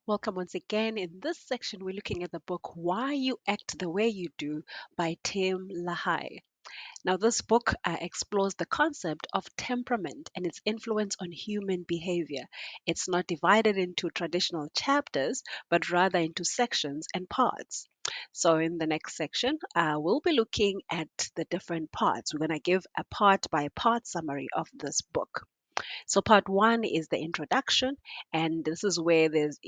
Welcome once again. In this section, we're looking at the book Why You Act the Way You Do by Tim LaHaye. Now, this book explores the concept of temperament and its influence on human behavior. It's not divided into traditional chapters, but rather into sections and parts. So, in the next section, we'll be looking at the different parts. We're going to give a part by part summary of this book. So part one is the introduction, and this is where there's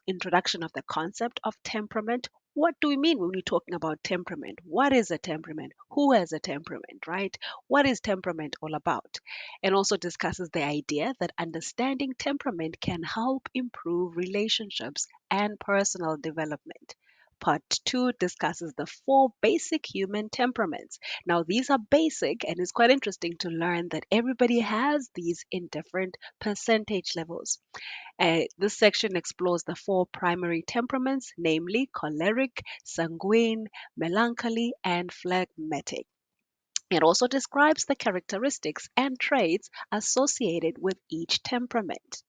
introduction of the concept of temperament. What do we mean when we're talking about temperament? What is a temperament? Who has a temperament, right? What is temperament all about? And also discusses the idea that understanding temperament can help improve relationships and personal development. Part two discusses the four basic human temperaments. Now, these are basic, and it's quite interesting to learn that everybody has these in different percentage levels. This section explores the four primary temperaments, namely choleric, sanguine, melancholy, and phlegmatic. It also describes the characteristics and traits associated with each temperament.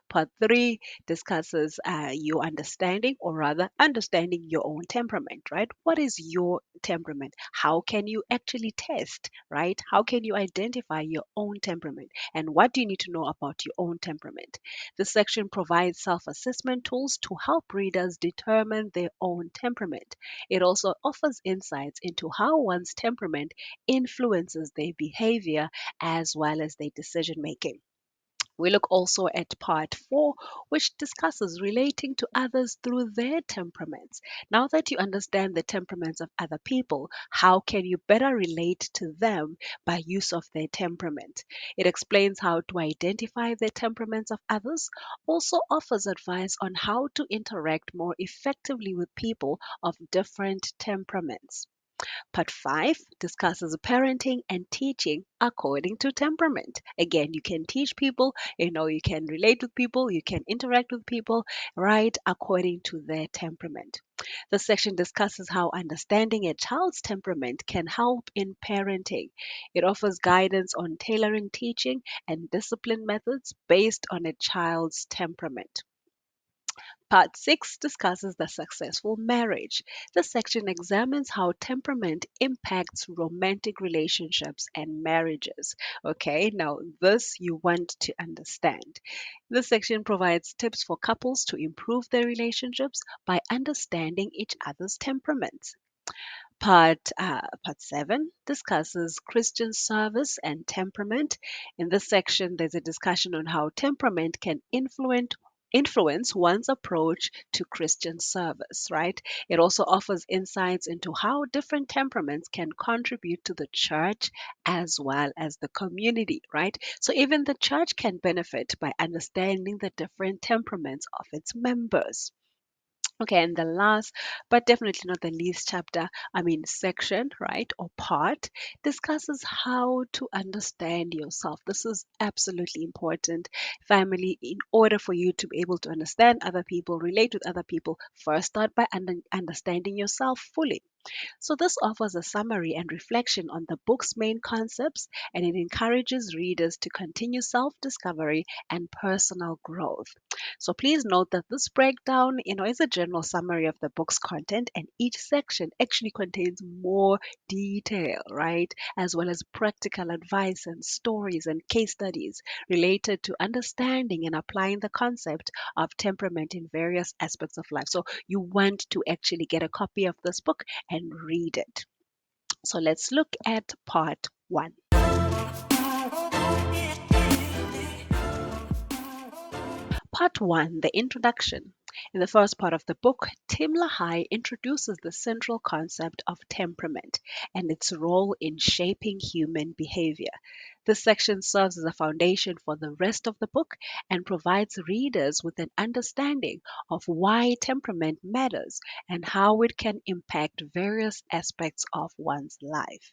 Part three discusses your understanding, or rather, understanding your own temperament, right? What is your temperament? How can you actually test, right? How can you identify your own temperament? And what do you need to know about your own temperament? This section provides self assessment tools to help readers determine their own temperament. It also offers insights into how one's temperament influences their behavior as well as their decision making. We look also at part four, which discusses relating to others through their temperaments. Now that you understand the temperaments of other people, how can you better relate to them by use of their temperament? It explains how to identify the temperaments of others, also offers advice on how to interact more effectively with people of different temperaments. Part 5 discusses parenting and teaching according to temperament. Again, you can teach people, you can relate with people, you can interact with people, right, according to their temperament. The section discusses how understanding a child's temperament can help in parenting. It offers guidance on tailoring teaching and discipline methods based on a child's temperament. Part 6 discusses the successful marriage. This section examines how temperament impacts romantic relationships and marriages. Okay, now this you want to understand. This section provides tips for couples to improve their relationships by understanding each other's temperaments. Part 7 discusses Christian service and temperament. In this section, there's a discussion on how temperament can influence one's approach to Christian service, right? It also offers insights into how different temperaments can contribute to the church as well as the community, right? So even the church can benefit by understanding the different temperaments of its members. Okay, and the last, but definitely not the least section, right, or part, discusses how to understand yourself. This is absolutely important, family, in order for you to be able to understand other people, relate with other people, first start by understanding yourself fully. So, this offers a summary and reflection on the book's main concepts, and it encourages readers to continue self discovery and personal growth. So, please note that this breakdown, is a general summary of the book's content, and each section actually contains more detail, right? As well as practical advice and stories and case studies related to understanding and applying the concept of temperament in various aspects of life. So, you want to actually get a copy of this book and read it. So let's look at part one. Part one, the introduction. In the first part of the book, Tim LaHaye introduces the central concept of temperament and its role in shaping human behavior. This section serves as a foundation for the rest of the book and provides readers with an understanding of why temperament matters and how it can impact various aspects of one's life.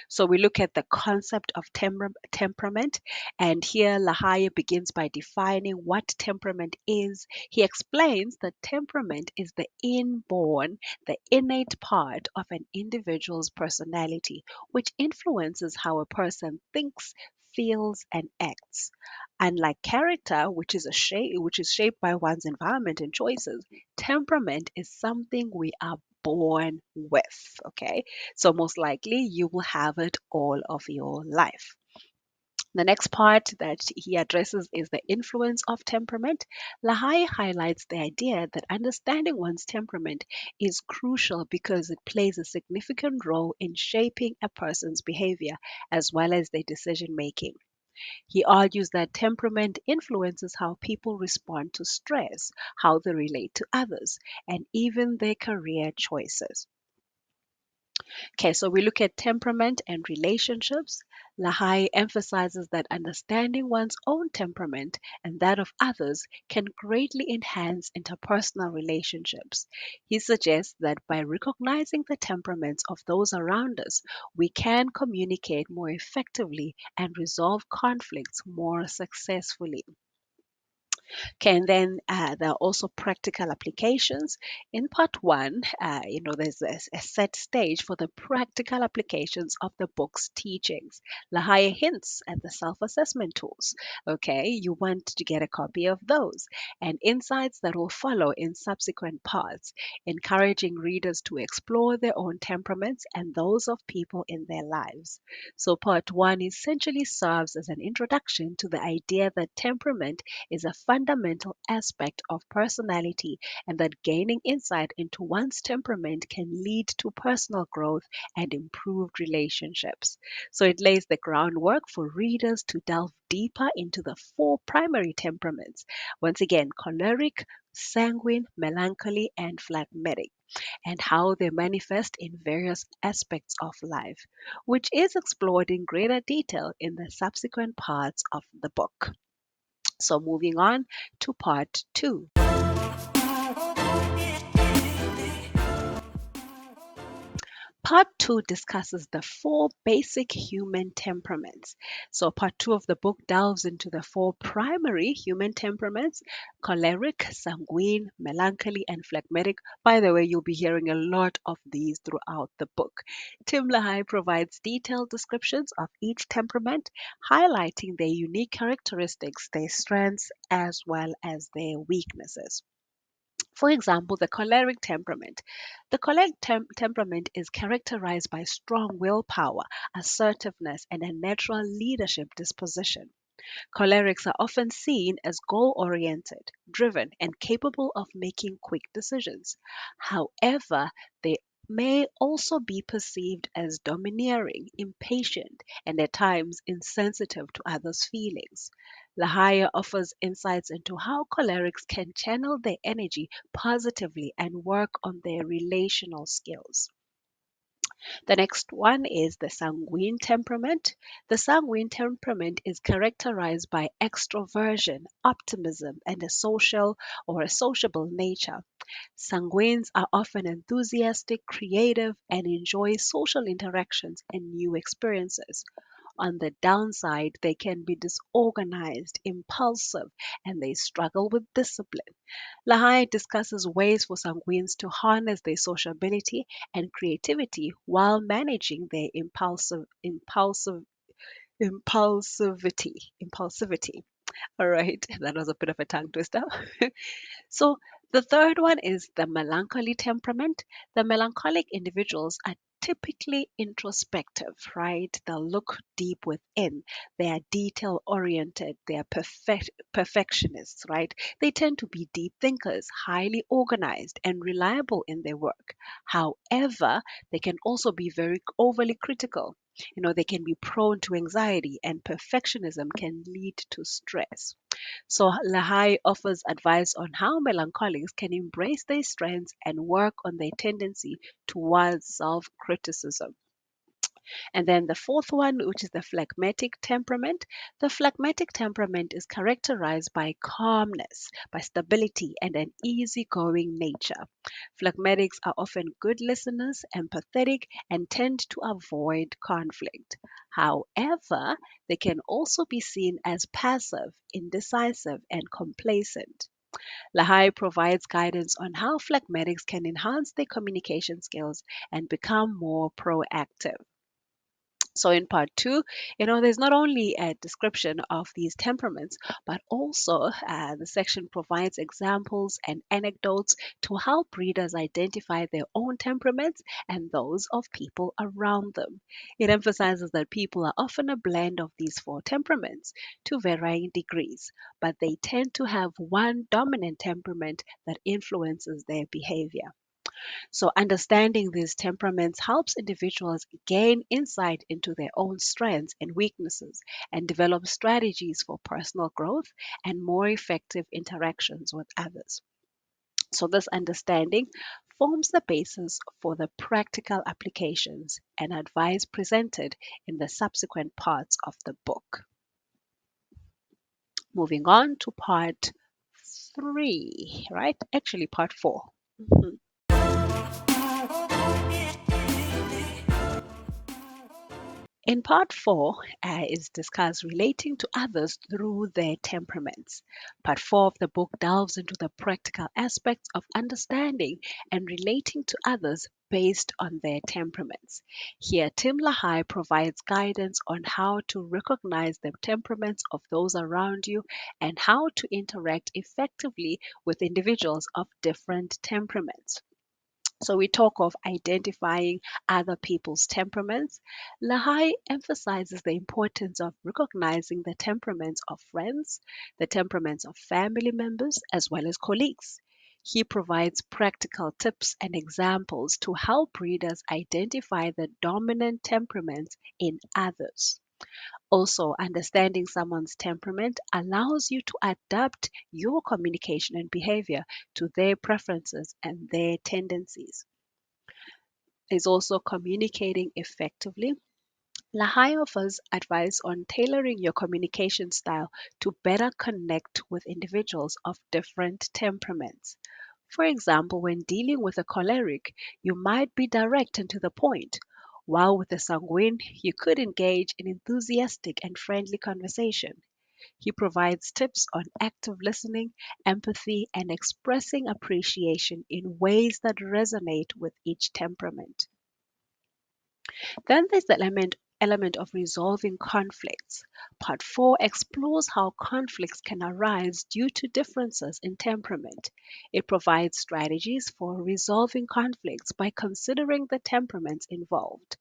So we look at the concept of temperament, and here LaHaye begins by defining what temperament is. He explains that temperament is the innate part of an individual's personality, which influences how a person thinks, feels, and acts. Unlike character, which is shaped by one's environment and choices, temperament is something we are born with. Okay, so most likely you will have it all of your life. The next part that he addresses is the influence of temperament. LaHaye highlights the idea that understanding one's temperament is crucial because it plays a significant role in shaping a person's behavior as well as their decision making. He argues that temperament influences how people respond to stress, how they relate to others, and even their career choices. Okay, so we look at temperament and relationships. LaHaye emphasizes that understanding one's own temperament and that of others can greatly enhance interpersonal relationships. He suggests that by recognizing the temperaments of those around us, we can communicate more effectively and resolve conflicts more successfully. Okay, and then there are also practical applications. In part one, there's a set stage for the practical applications of the book's teachings. LaHaye hints at the self-assessment tools. Okay, you want to get a copy of those and insights that will follow in subsequent parts, encouraging readers to explore their own temperaments and those of people in their lives. So part one essentially serves as an introduction to the idea that temperament is a fundamental aspect of personality, and that gaining insight into one's temperament can lead to personal growth and improved relationships. So it lays the groundwork for readers to delve deeper into the four primary temperaments. Once again, choleric, sanguine, melancholy, and phlegmatic, and how they manifest in various aspects of life, which is explored in greater detail in the subsequent parts of the book. So, moving on to part two. Part two discusses the four basic human temperaments. So, part two of the book delves into the four primary human temperaments: choleric, sanguine, melancholy, and phlegmatic. By the way, you'll be hearing a lot of these throughout the book. Tim LaHaye provides detailed descriptions of each temperament, highlighting their unique characteristics, their strengths, as well as their weaknesses. For example, the choleric temperament. The choleric temperament is characterized by strong willpower, assertiveness, and a natural leadership disposition. Cholerics are often seen as goal oriented, driven, and capable of making quick decisions. However, they may also be perceived as domineering, impatient, and at times insensitive to others' feelings. LaHaye offers insights into how cholerics can channel their energy positively and work on their relational skills. The next one is the sanguine temperament. The sanguine temperament is characterized by extroversion, optimism, and a sociable nature. Sanguines are often enthusiastic, creative, and enjoy social interactions and new experiences. On the downside, they can be disorganized, impulsive, and they struggle with discipline. LaHaye discusses ways for sanguines to harness their sociability and creativity while managing their impulsivity. All right, that was a bit of a tongue twister. So the third one is the melancholy temperament. The melancholic individuals are typically introspective, right? They'll look deep within. They are detail oriented. They are perfectionists, right? They tend to be deep thinkers, highly organized, and reliable in their work. However, they can also be very overly critical. They can be prone to anxiety, and perfectionism can lead to stress. So LaHaye offers advice on how melancholics can embrace their strengths and work on their tendency towards self-criticism. And then the fourth one, which is the phlegmatic temperament. The phlegmatic temperament is characterized by calmness, by stability, and an easygoing nature. Phlegmatics are often good listeners, empathetic, and tend to avoid conflict. However, they can also be seen as passive, indecisive, and complacent. LaHaye provides guidance on how phlegmatics can enhance their communication skills and become more proactive. So in part two, there's not only a description of these temperaments, but also the section provides examples and anecdotes to help readers identify their own temperaments and those of people around them. It emphasizes that people are often a blend of these four temperaments to varying degrees, but they tend to have one dominant temperament that influences their behavior. So, understanding these temperaments helps individuals gain insight into their own strengths and weaknesses and develop strategies for personal growth and more effective interactions with others. So, this understanding forms the basis for the practical applications and advice presented in the subsequent parts of the book. Moving on to part three, right? Actually, part four. Mhm. In part four is discussed relating to others through their temperaments. Part four of the book delves into the practical aspects of understanding and relating to others based on their temperaments. Here, Tim LaHaye provides guidance on how to recognize the temperaments of those around you and how to interact effectively with individuals of different temperaments. So we talk of identifying other people's temperaments. Lahai emphasizes the importance of recognizing the temperaments of friends, the temperaments of family members, as well as colleagues. He provides practical tips and examples to help readers identify the dominant temperaments in others. Also, understanding someone's temperament allows you to adapt your communication and behavior to their preferences and their tendencies. Is also communicating effectively. Lahai offers advice on tailoring your communication style to better connect with individuals of different temperaments. For example, when dealing with a choleric, you might be direct and to the point, while with a sanguine, you could engage in enthusiastic and friendly conversation. He provides tips on active listening, empathy, and expressing appreciation in ways that resonate with each temperament. Then there's the element of resolving conflicts. Part 4 explores how conflicts can arise due to differences in temperament. It provides strategies for resolving conflicts by considering the temperaments involved.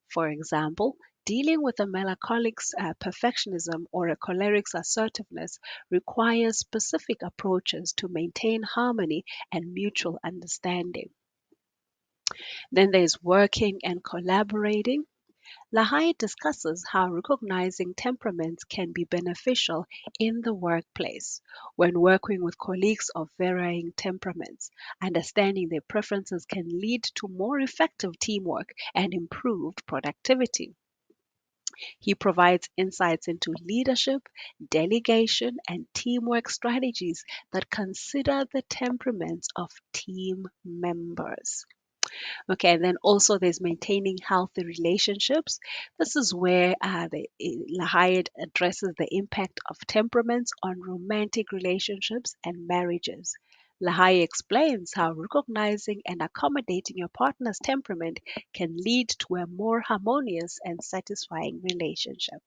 For example, dealing with a melancholic's perfectionism or a choleric's assertiveness requires specific approaches to maintain harmony and mutual understanding. Then there's working and collaborating. Lahai discusses how recognizing temperaments can be beneficial in the workplace. When working with colleagues of varying temperaments, understanding their preferences can lead to more effective teamwork and improved productivity. He provides insights into leadership, delegation, and teamwork strategies that consider the temperaments of team members. Okay, and then also there's maintaining healthy relationships. This is where Lahayat addresses the impact of temperaments on romantic relationships and marriages. Lahai explains how recognizing and accommodating your partner's temperament can lead to a more harmonious and satisfying relationship.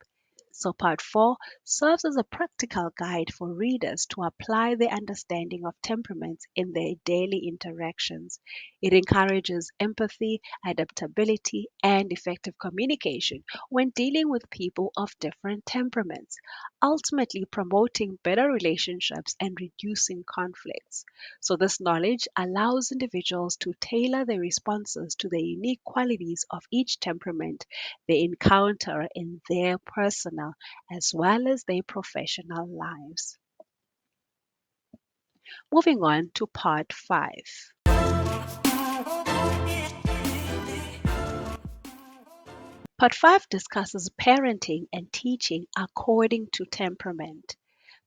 So, part 4 serves as a practical guide for readers to apply their understanding of temperaments in their daily interactions. It encourages empathy, adaptability, and effective communication when dealing with people of different temperaments, ultimately promoting better relationships and reducing conflicts. So, this knowledge allows individuals to tailor their responses to the unique qualities of each temperament they encounter in their personal as well as their professional lives. Moving on to part 5. Part 5 discusses parenting and teaching according to temperament.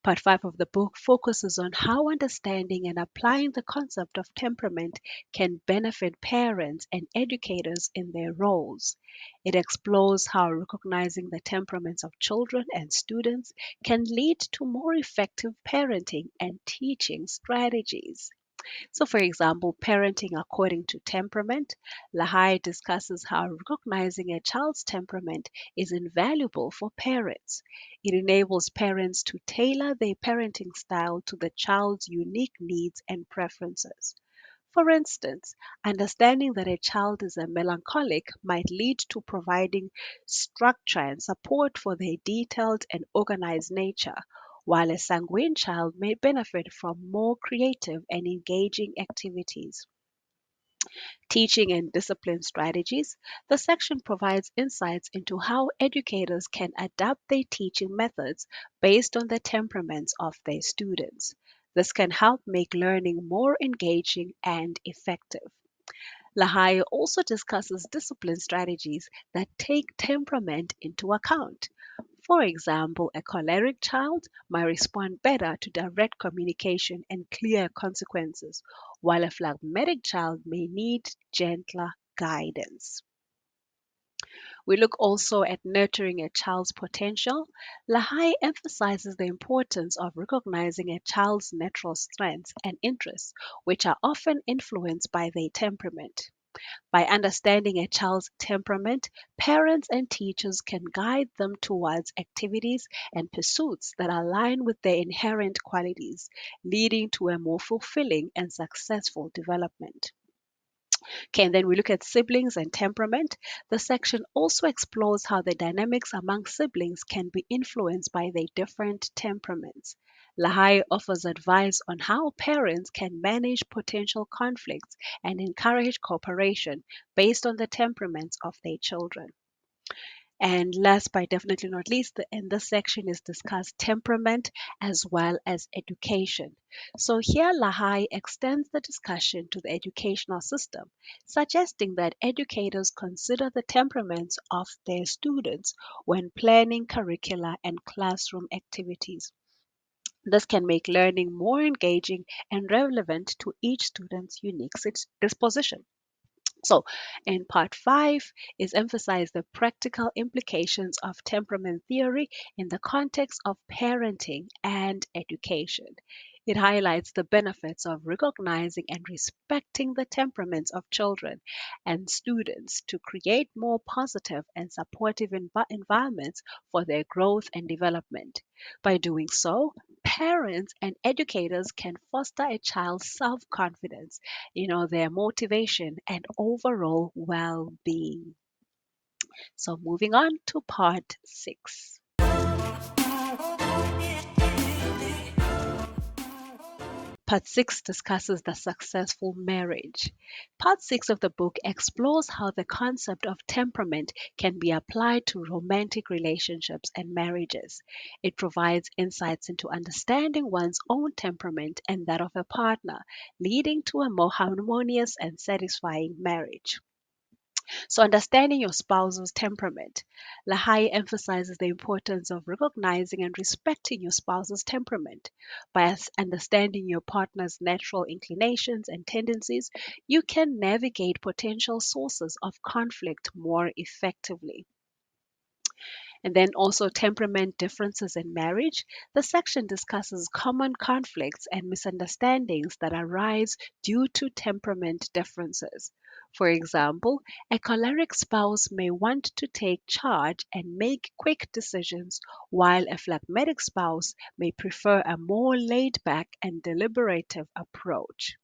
Part 5 of the book focuses on how understanding and applying the concept of temperament can benefit parents and educators in their roles. It explores how recognizing the temperaments of children and students can lead to more effective parenting and teaching strategies. So, for example, parenting according to temperament, LaHaye discusses how recognizing a child's temperament is invaluable for parents. It enables parents to tailor their parenting style to the child's unique needs and preferences. For instance, understanding that a child is a melancholic might lead to providing structure and support for their detailed and organized nature, while a sanguine child may benefit from more creative and engaging activities. Teaching and discipline strategies, the section provides insights into how educators can adapt their teaching methods based on the temperaments of their students. This can help make learning more engaging and effective. LaHaye also discusses discipline strategies that take temperament into account. For example, a choleric child might respond better to direct communication and clear consequences, while a phlegmatic child may need gentler guidance. We look also at nurturing a child's potential. LaHaye emphasizes the importance of recognizing a child's natural strengths and interests, which are often influenced by their temperament. By understanding a child's temperament, parents and teachers can guide them towards activities and pursuits that align with their inherent qualities, leading to a more fulfilling and successful development. Okay, and then we look at siblings and temperament. The section also explores how the dynamics among siblings can be influenced by their different temperaments. LaHaye offers advice on how parents can manage potential conflicts and encourage cooperation based on the temperaments of their children. And last but definitely not least, in this section is discussed temperament as well as education. So here LaHaye extends the discussion to the educational system, suggesting that educators consider the temperaments of their students when planning curricula and classroom activities. This can make learning more engaging and relevant to each student's unique disposition. So, in part five is emphasize the practical implications of temperament theory in the context of parenting and education. It highlights the benefits of recognizing and respecting the temperaments of children and students to create more positive and supportive environments for their growth and development. By doing so, parents and educators can foster a child's self confidence, their motivation and overall well being. So, moving on to part six. Part 6 discusses the successful marriage. Part 6 of the book explores how the concept of temperament can be applied to romantic relationships and marriages. It provides insights into understanding one's own temperament and that of a partner, leading to a more harmonious and satisfying marriage. So, understanding your spouse's temperament. LaHaye emphasizes the importance of recognizing and respecting your spouse's temperament. By understanding your partner's natural inclinations and tendencies, you can navigate potential sources of conflict more effectively. And then also temperament differences in marriage. The section discusses common conflicts and misunderstandings that arise due to temperament differences. For example, a choleric spouse may want to take charge and make quick decisions, while a phlegmatic spouse may prefer a more laid back and deliberative approach.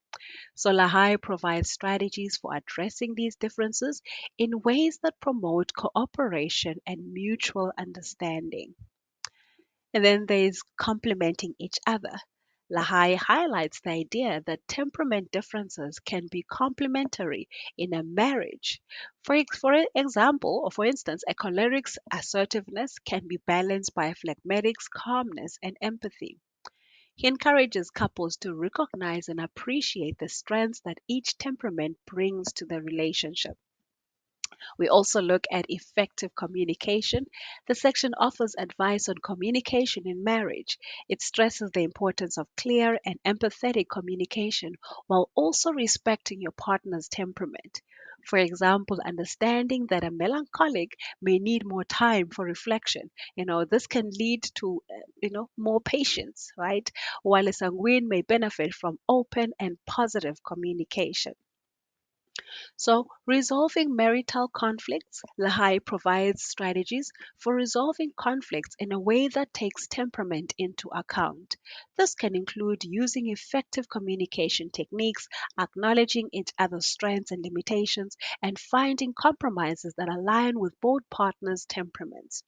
So LaHaye provides strategies for addressing these differences in ways that promote cooperation and mutual understanding. And then there's complementing each other. LaHaye highlights the idea that temperament differences can be complementary in a marriage. For example, or for instance, a choleric's assertiveness can be balanced by a phlegmatic's calmness and empathy. He encourages couples to recognize and appreciate the strengths that each temperament brings to the relationship. We also look at effective communication. The section offers advice on communication in marriage. It stresses the importance of clear and empathetic communication while also respecting your partner's temperament. For example, understanding that a melancholic may need more time for reflection. This can lead to, more patience, right? While a sanguine may benefit from open and positive communication. So, resolving marital conflicts, LaHaye provides strategies for resolving conflicts in a way that takes temperament into account. This can include using effective communication techniques, acknowledging each other's strengths and limitations, and finding compromises that align with both partners' temperaments.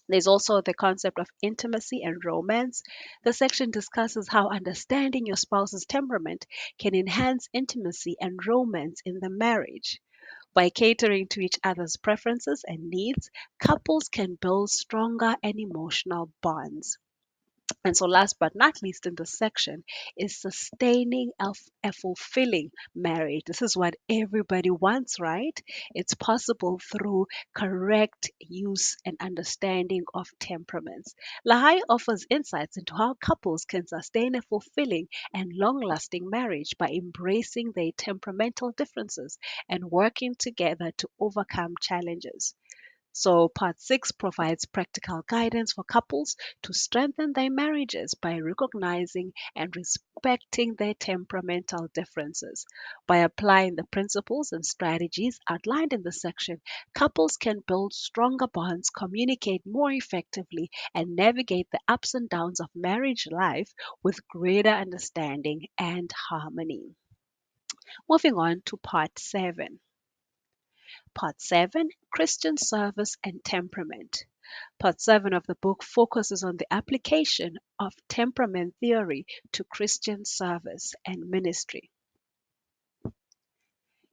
There's also the concept of intimacy and romance. The section discusses how understanding your spouse's temperament can enhance intimacy and romance in the marriage. By catering to each other's preferences and needs, couples can build stronger and emotional bonds. And so, last but not least, in this section is sustaining a fulfilling marriage. This is what everybody wants, right? It's possible through correct use and understanding of temperaments. LaHaye offers insights into how couples can sustain a fulfilling and long lasting marriage by embracing their temperamental differences and working together to overcome challenges. So, part six provides practical guidance for couples to strengthen their marriages by recognizing and respecting their temperamental differences. By applying the principles and strategies outlined in the section, couples can build stronger bonds, communicate more effectively, and navigate the ups and downs of marriage life with greater understanding and harmony. Moving on to part seven. Part 7, Christian Service and Temperament. Part 7 of the book focuses on the application of temperament theory to Christian service and ministry.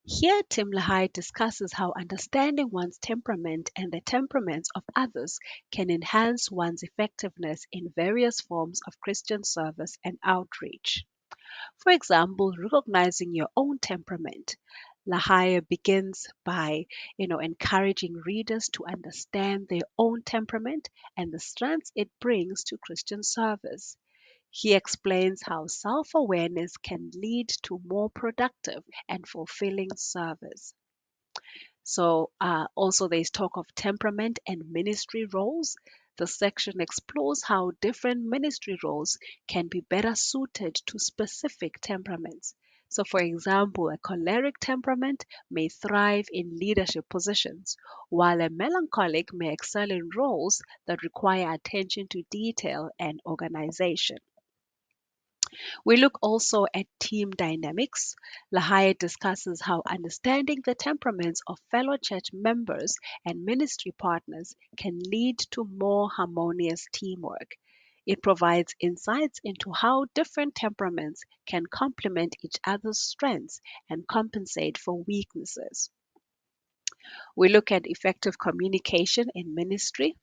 Here, Tim LaHaye discusses how understanding one's temperament and the temperaments of others can enhance one's effectiveness in various forms of Christian service and outreach. For example, recognizing your own temperament. LaHaye begins by, encouraging readers to understand their own temperament and the strengths it brings to Christian service. He explains how self awareness can lead to more productive and fulfilling service. So, also, there's talk of temperament and ministry roles. The section explores how different ministry roles can be better suited to specific temperaments. So, for example, a choleric temperament may thrive in leadership positions, while a melancholic may excel in roles that require attention to detail and organization. We look also at team dynamics. LaHaye discusses how understanding the temperaments of fellow church members and ministry partners can lead to more harmonious teamwork. It provides insights into how different temperaments can complement each other's strengths and compensate for weaknesses. We look at effective communication in ministry.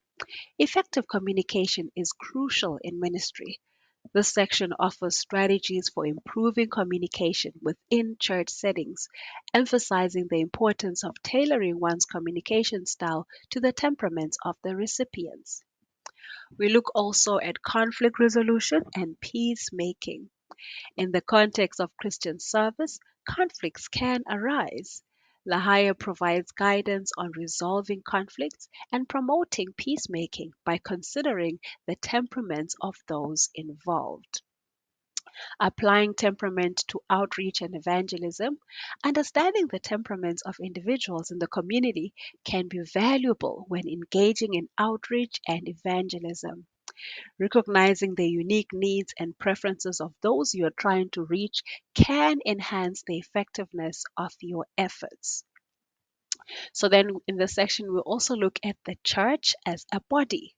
Effective communication is crucial in ministry. This section offers strategies for improving communication within church settings, emphasizing the importance of tailoring one's communication style to the temperaments of the recipients. We look also at conflict resolution and peacemaking. In the context of Christian service, conflicts can arise. LaHaye provides guidance on resolving conflicts and promoting peacemaking by considering the temperaments of those involved. Applying temperament to outreach and evangelism, understanding the temperaments of individuals in the community can be valuable when engaging in outreach and evangelism. Recognizing the unique needs and preferences of those you are trying to reach can enhance the effectiveness of your efforts. So, then in this section, we'll also look at the church as a body.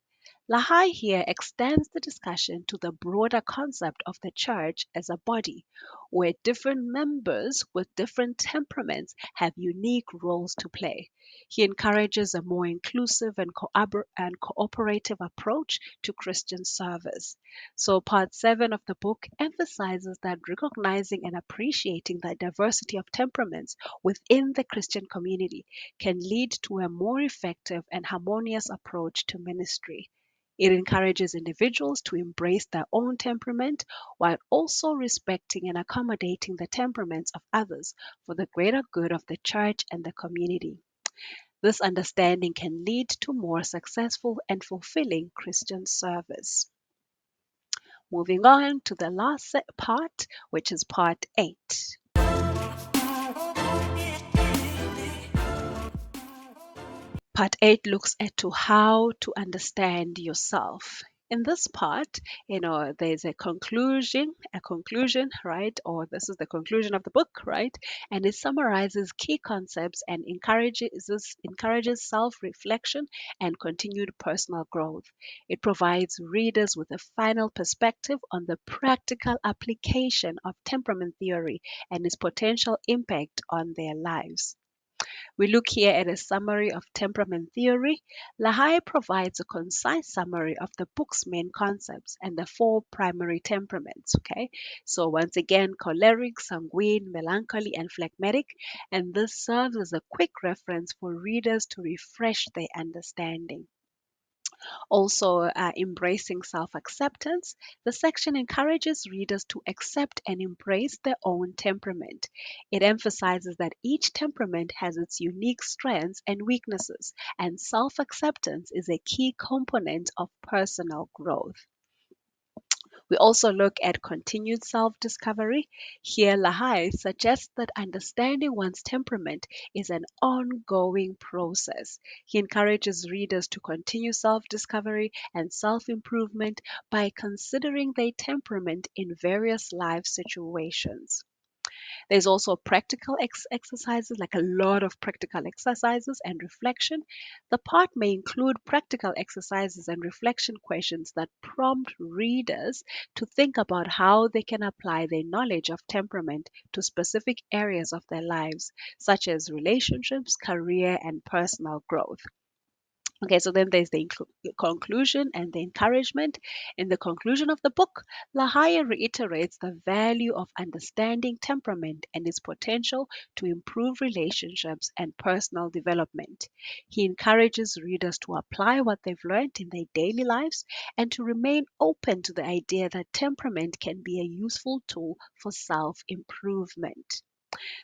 LaHaye here extends the discussion to the broader concept of the church as a body, where different members with different temperaments have unique roles to play. He encourages a more inclusive and cooperative approach to Christian service. So, part 7 of the book emphasizes that recognizing and appreciating the diversity of temperaments within the Christian community can lead to a more effective and harmonious approach to ministry. It encourages individuals to embrace their own temperament while also respecting and accommodating the temperaments of others for the greater good of the church and the community. This understanding can lead to more successful and fulfilling Christian service. Moving on to the last part, which is part 8. Part 8 looks at to how to understand yourself. In this part, there's a conclusion, right? Or this is the conclusion of the book, right? And it summarizes key concepts and encourages self-reflection and continued personal growth. It provides readers with a final perspective on the practical application of temperament theory and its potential impact on their lives. We look here at a summary of temperament theory. LaHaye provides a concise summary of the book's main concepts and the 4 primary temperaments. Okay, so once again, choleric, sanguine, melancholy, and phlegmatic, and this serves as a quick reference for readers to refresh their understanding. Also, embracing self acceptance. The section encourages readers to accept and embrace their own temperament. It emphasizes that each temperament has its unique strengths and weaknesses, and self acceptance is a key component of personal growth. We also look at continued self discovery. Here, LaHaye suggests that understanding one's temperament is an ongoing process. He encourages readers to continue self discovery and self improvement by considering their temperament in various life situations. There's also practical exercises, like a lot of practical exercises and reflection. The part may include practical exercises and reflection questions that prompt readers to think about how they can apply their knowledge of temperament to specific areas of their lives, such as relationships, career, and personal growth. Okay, so then there's the conclusion and the encouragement. In the conclusion of the book, LaHaye reiterates the value of understanding temperament and its potential to improve relationships and personal development. He encourages readers to apply what they've learned in their daily lives and to remain open to the idea that temperament can be a useful tool for self improvement.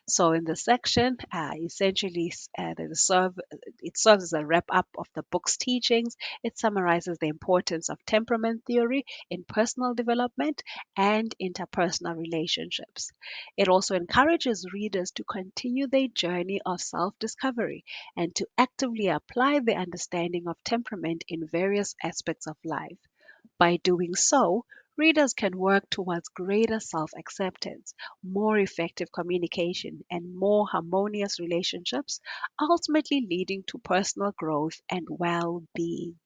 So in this section, essentially, it serves as a wrap up of the book's teachings. It summarizes the importance of temperament theory in personal development and interpersonal relationships. It also encourages readers to continue their journey of self-discovery and to actively apply the understanding of temperament in various aspects of life. By doing so, readers can work towards greater self acceptance, more effective communication, and more harmonious relationships, ultimately leading to personal growth and well being.